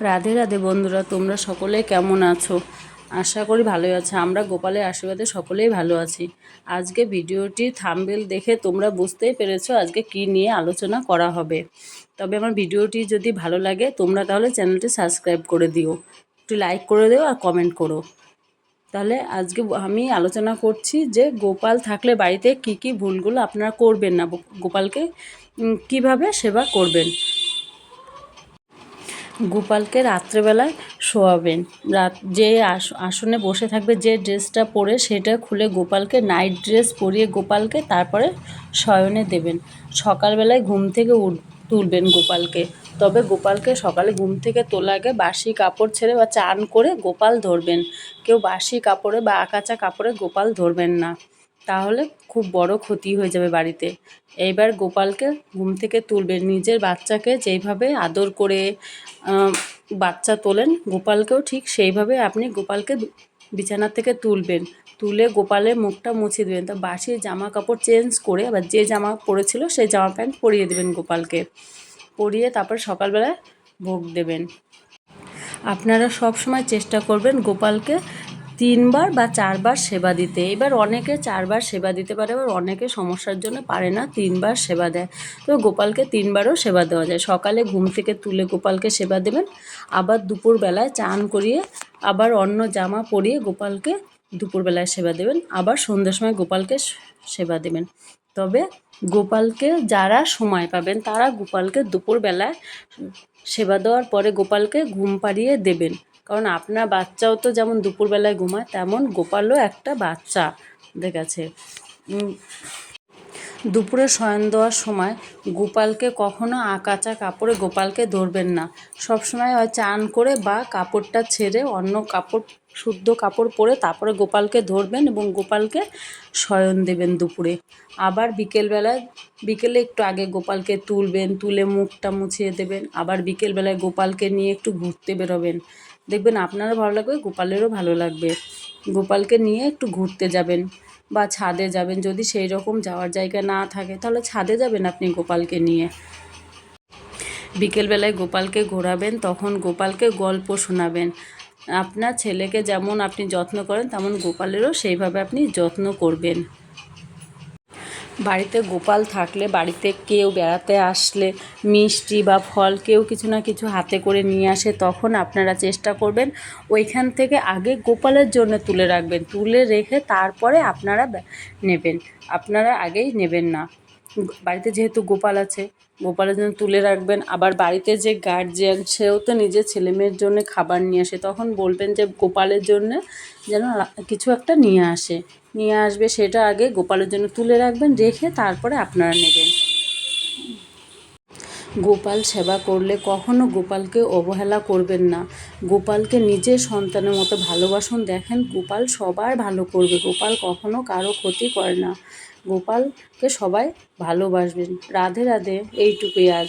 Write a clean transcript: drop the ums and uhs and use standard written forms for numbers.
রাধে রাধে বন্ধুরা, তোমরা সকলে কেমন আছো? আশা করি ভালোই আছো। আমরা গোপালের আশীর্বাদে সকলেই ভালো আছি। আজকে ভিডিওটি থাম্বনেল দেখে তোমরা বুঝতেই পেরেছো আজকে কি নিয়ে আলোচনা করা হবে। তবে আমার ভিডিওটি যদি ভালো লাগে তোমরা তাহলে চ্যানেলটি সাবস্ক্রাইব করে দিও, একটু লাইক করে দিও আর কমেন্ট করো। তাহলে আজকে আমি আলোচনা করছি যে গোপাল থাকলে বাড়িতে কি কি ভুলগুলো আপনারা করবেন না, গোপালকে কিভাবে সেবা করবেন। গোপালকে রাত্রেবেলায় শোয়াবেন। যে আসনে বসে থাকবে, যে ড্রেসটা পরে সেটা খুলে গোপালকে নাইট ড্রেস পরিয়ে গোপালকে তারপরে শয়নে দেবেন। সকালবেলায় ঘুম থেকে তুলবেন গোপালকে। তবে গোপালকে সকালে ঘুম থেকে তোলা আগে বাসি কাপড় ছেড়ে বা চান করে গোপাল ধরবেন। কেউ বাসি কাপড়ে বা আকাচা কাপড়ে গোপাল ধরবেন না, তাহলে খুব বড় ক্ষতি হয়ে যাবে বাড়িতে। এইবার গোপালকে ঘুম থেকে তুলবেন। নিজের বাচ্চাকে যেইভাবে আদর করে বাচ্চা তোলেন, গোপালকেও ঠিক সেইভাবে আপনি গোপালকে বিছানা থেকে তুলবেন। তুলে গোপালের মুখটা মুছিয়ে দেবেন। তা বাসি জামা কাপড় চেঞ্জ করে আবার যে জামা পরেছিল সেই জামা প্যান্ট পরিয়ে দেবেন গোপালকে। পরিয়ে তারপর সকালবেলায় ভোগ দেবেন। আপনারা সব সময় চেষ্টা করবেন গোপালকে 3 বার বা 4 বার সেবা দিতে। এবার অনেকে 4 বার সেবা দিতে পারে, আবার অনেকে সমস্যার জন্য পারে না, 3 বার সেবা দেয়। তো গোপালকে 3 বারও সেবা দেওয়া যায়। সকালে ঘুম থেকে তুলে গোপালকে সেবা দেবেন, আবার দুপুরবেলায় চান করিয়ে আবার অন্য জামা পরিয়ে গোপালকে দুপুরবেলায় সেবা দেবেন, আবার সন্ধ্যের সময় গোপালকে সেবা দেবেন। তবে গোপালকে যারা সময় পাবেন তারা গোপালকে দুপুরবেলায় সেবা দেওয়ার পরে গোপালকে ঘুম পাড়িয়ে দেবেন। কারণ আপনার বাচ্চাও তো যেমন দুপুরবেলায় ঘুমায়, তেমন গোপালও একটা বাচ্চা গেছে। দুপুরে শয়ন দেওয়ার সময় গোপালকে কখনো আকাচা কাপড়ে গোপালকে ধরবেন না। সবসময় হয় চান করে বা কাপড়টা ছেড়ে অন্য কাপড়, শুদ্ধ কাপড় পরে তারপরে গোপালকে ধরবেন এবং গোপালকে শয়ন দেবেন দুপুরে। আবার বিকেলে একটু আগে গোপালকে তুলবেন, তুলে মুখটা মুছিয়ে দেবেন। আবার বিকেলবেলায় গোপালকে নিয়ে একটু ঘুরতে বেরোবেন। দেখবেন আপনারও ভালো লাগবে, গোপালেরও ভালো লাগবে। গোপালকে নিয়ে একটু ঘুরতে যাবেন বা ছাদে যাবেন। যদি সেই রকম যাওয়ার জায়গা না থাকে তাহলে ছাদে যাবেন আপনি গোপালকে নিয়ে। বিকেলবেলায় গোপালকে ঘোরাবেন, তখন গোপালকে গল্প শোনাবেন। আপনার ছেলেকে যেমন আপনি যত্ন করেন তেমন গোপালেরও সেইভাবে আপনি যত্ন করবেন। বাড়িতে গোপাল থাকলে, বাড়িতে কেউ বেড়াতে আসলে মিষ্টি বা ফল কেউ কিছু না কিছু হাতে করে নিয়ে আসে, তখন আপনারা চেষ্টা করবেন ওইখান থেকে আগে গোপালের জন্য তুলে রাখবেন। তুলে রেখে তারপরে আপনারা নেবেন, আপনারা আগেই নেবেন না। বাড়িতে যেহেতু গোপাল আছে, গোপালের জন্য তুলে রাখবেন। আবার বাড়িতে যে গার্জিয়ান, সেও তো নিজের ছেলেমেয়ের জন্য খাবার নিয়ে আসে, তখন বলবেন যে গোপালের জন্য যেন কিছু একটা নিয়ে আসবে, সেটা আগে গোপালের জন্য তুলে রাখবেন, রেখে তারপরে আপনারা নেবেন। গোপাল সেবা করলে কখনো গোপালকে অবহেলা করবেন না। গোপালকে নিজের সন্তানের মতো ভালোবাসুন। দেখেন গোপাল সবার ভালো করবে, গোপাল কখনো কারো ক্ষতি করে না। গোপালকে সবাই ভালোবাসবেন। রাধে রাধে, এইটুকুই আজ।